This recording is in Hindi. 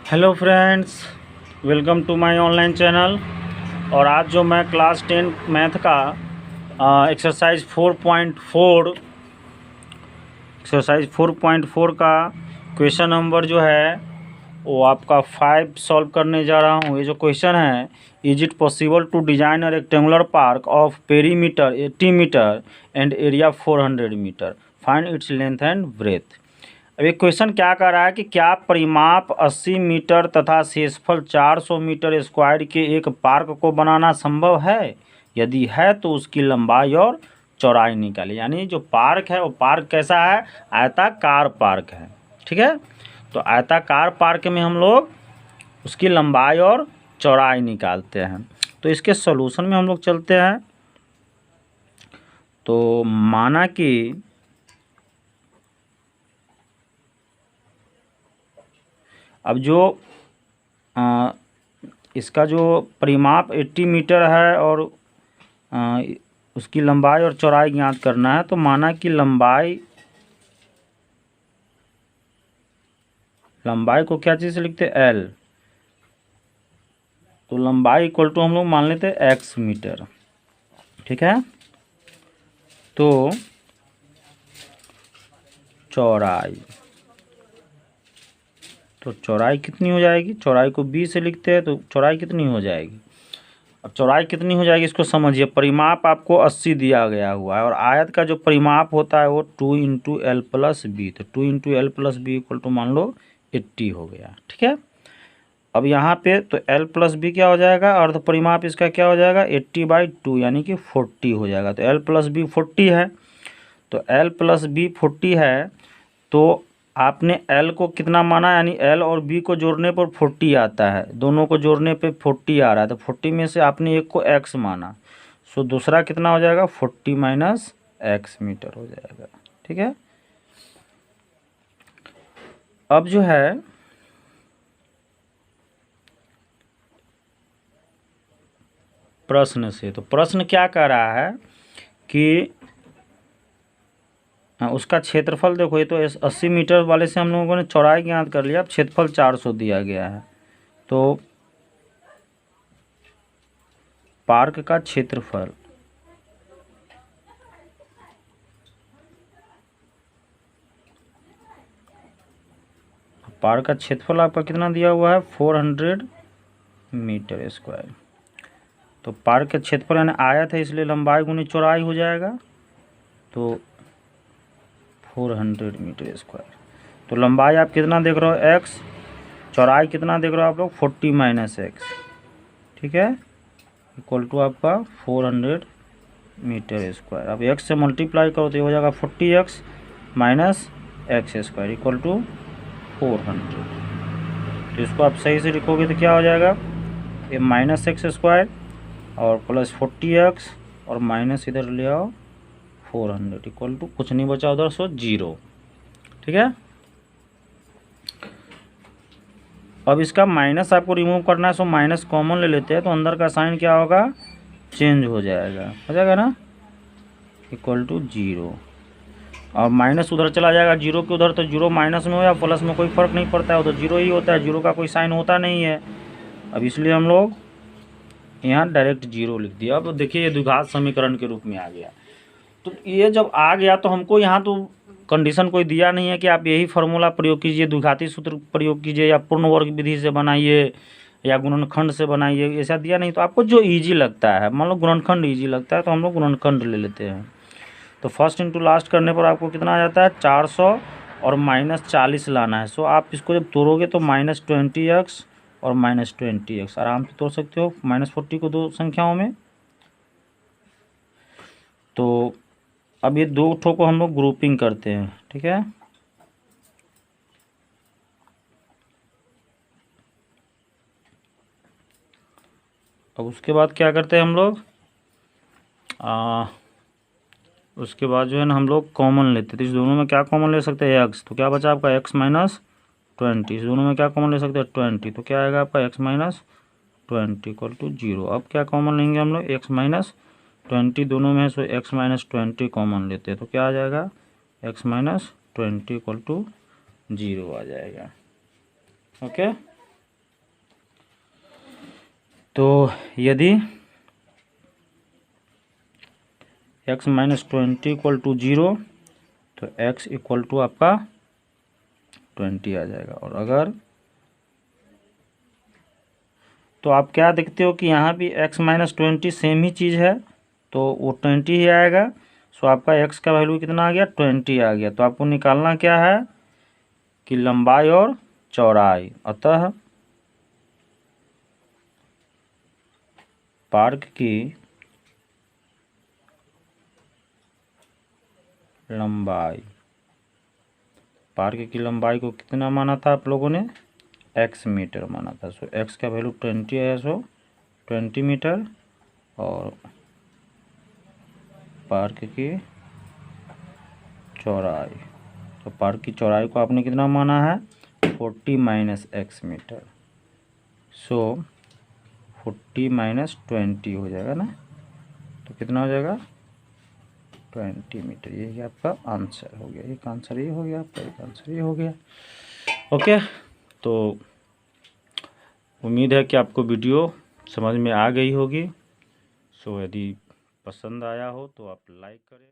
Hello friends, welcome to my online channel. और आज जो मैं क्लास 10 मैथ का एक्सरसाइज 4.4 का क्वेश्चन नंबर जो है वो आपका 5 सॉल्व करने जा रहा हूँ। ये जो क्वेश्चन है, is it possible to design a rectangular park of perimeter 80 metre and area 400 metre, find its length and breadth. अब ये क्वेश्चन क्या कर रहा है कि क्या परिमाप 80 मीटर तथा क्षेत्रफल 400 मीटर स्क्वायर के एक पार्क को बनाना संभव है? यदि है तो उसकी लंबाई और चौड़ाई निकालिए। यानी जो पार्क है वो पार्क कैसा है? आयताकार पार्क है। ठीक है, तो आयताकार पार्क में हम लोग उसकी लंबाई और चौड़ाई निकालते हैं। तो इसके सॉल्यूशन में हम लोग चलते हैं। तो माना कि अब जो इसका जो परिमाप 80 मीटर है और उसकी लंबाई और चौड़ाई ज्ञात करना है। तो माना कि लंबाई को क्या चीज़ से लिखते हैं? एल। तो लंबाई इक्वल टू हम लोग मान लेते हैं x मीटर। ठीक है, तो चौड़ाई कितनी हो जाएगी? चौड़ाई को b से लिखते हैं, तो चौड़ाई कितनी हो जाएगी? अब चौड़ाई कितनी हो जाएगी इसको समझिए। परिमाप आपको 80 दिया गया हुआ है और आयत का जो परिमाप होता है वो 2 इंटू एल प्लस बी। तो 2 into L plus B equal to मान लो 80 हो गया। ठीक है, अब यहाँ पे तो एल प्लस बी क्या हो जाएगा? अर्ध परिमाप इसका क्या हो जाएगा? 80/2 यानी कि 40 हो जाएगा। तो एल प्लस बी 40 है, तो एल प्लस बी 40 है। तो आपने L को कितना माना? यानी L और B को जोड़ने पर 40 आता है, दोनों को जोड़ने पे 40 आ रहा है। तो 40 में से आपने एक को x माना, सो दूसरा कितना हो जाएगा? 40 माइनस x मीटर हो जाएगा। ठीक है, अब जो है प्रश्न से, तो प्रश्न क्या कह रहा है कि उसका क्षेत्रफल देखो। ये तो 80 मीटर वाले से हम लोगों ने चौड़ाई ज्ञात कर लिया। अब क्षेत्रफल 400 दिया गया है, तो पार्क का क्षेत्रफल आपका कितना दिया हुआ है? 400 मीटर स्क्वायर। तो पार्क का क्षेत्रफल यानी आयत है, इसलिए लंबाई गुनी चौड़ाई हो जाएगा। तो 400 मीटर स्क्वायर। तो लंबाई आप कितना देख रहे हो? x। चौड़ाई कितना देख रहे हो आप लोग? 40 माइनस x। ठीक है, इक्वल टू आपका 400 मीटर स्क्वायर। अब x से मल्टीप्लाई करो तो ये हो जाएगा 40x minus x square equal to 400। तो इसको आप सही से लिखोगे तो क्या हो जाएगा? ये माइनस एक्स स्क्वायर और प्लस 40x और माइनस इधर ले आओ 400 इक्वल टू कुछ नहीं बचा उधर, सो 0। ठीक है, अब इसका माइनस आपको रिमूव करना है, सो माइनस कॉमन ले लेते हैं। तो अंदर का साइन क्या होगा? चेंज हो जाएगा ना, इक्वल टू 0। और माइनस उधर चला जाएगा 0 के उधर, तो 0 माइनस में हो या प्लस में कोई फ़र्क नहीं पड़ता है, वो तो 0 ही होता है। 0 का कोई साइन होता नहीं है। अब इसलिए हम लोग यहाँ डायरेक्ट 0 लिख दिया। अब देखिए ये द्विघात समीकरण के रूप में आ गया। तो ये जब आ गया तो हमको यहाँ तो कंडीशन कोई दिया नहीं है कि आप यही फार्मूला प्रयोग कीजिए, द्विघाती सूत्र प्रयोग कीजिए, या पूर्ण वर्ग विधि से बनाइए, या गुणनखंड से बनाइए, ऐसा दिया नहीं। तो आपको जो ईजी लगता है, मान लो गुणनखंड ईजी लगता है तो हम लोग गुणनखंड ले लेते हैं। तो फर्स्ट इंटू लास्ट करने पर आपको कितना आ जाता है? 400 और माइनस 40 लाना है। सो आप इसको जब तोड़ोगे तो माइनस 20x और माइनस 20x आराम से तोड़ सकते हो, माइनस 40 को दो संख्याओं में। तो अब ये दो ठो को हम लोग ग्रुपिंग करते हैं। ठीक है, अब उसके बाद क्या करते हैं हम लोग? उसके बाद जो है ना हम लोग कॉमन लेते हैं। तो इस दोनों में क्या कॉमन ले सकते हैं? x। तो क्या बचा आपका? x minus 20। इस दोनों में क्या कॉमन ले सकते हैं? 20। तो क्या आएगा आपका? x minus 20 equal to 0। अब क्या कॉमन लेंगे हम लोग? x माइनस 20 दोनों में है, सो x माइनस 20 कॉमन लेते हैं। तो क्या आ जाएगा? x माइनस 20 इक्वल टू 0 आ जाएगा। ओके। तो यदि x माइनस 20 इक्वल टू 0 तो x इक्वल टू आपका 20 आ जाएगा। और अगर तो आप क्या देखते हो कि यहाँ भी x माइनस 20 सेम ही चीज़ है, तो वो 20 ही आएगा। सो आपका x का वैल्यू कितना आ गया, 20 आ गया। तो आपको निकालना क्या है कि लंबाई और चौड़ाई। अतः पार्क की लंबाई, पार्क की लंबाई को कितना माना था आप लोगों ने, x मीटर माना था। सो x का वैल्यू 20 है, सो 20 मीटर। और पार्क की चौड़ाई, तो पार्क की चौड़ाई को आपने कितना माना है, 40 माइनस x मीटर। सो 40 माइनस 20 हो जाएगा ना, तो कितना हो जाएगा 20 मीटर। ये आपका आंसर हो गया। एक आंसर ये हो गया आपका, एक आंसर ये हो गया। ओके, तो उम्मीद है कि आपको वीडियो समझ में आ गई होगी। सो यदि पसंद आया हो तो आप लाइक करें।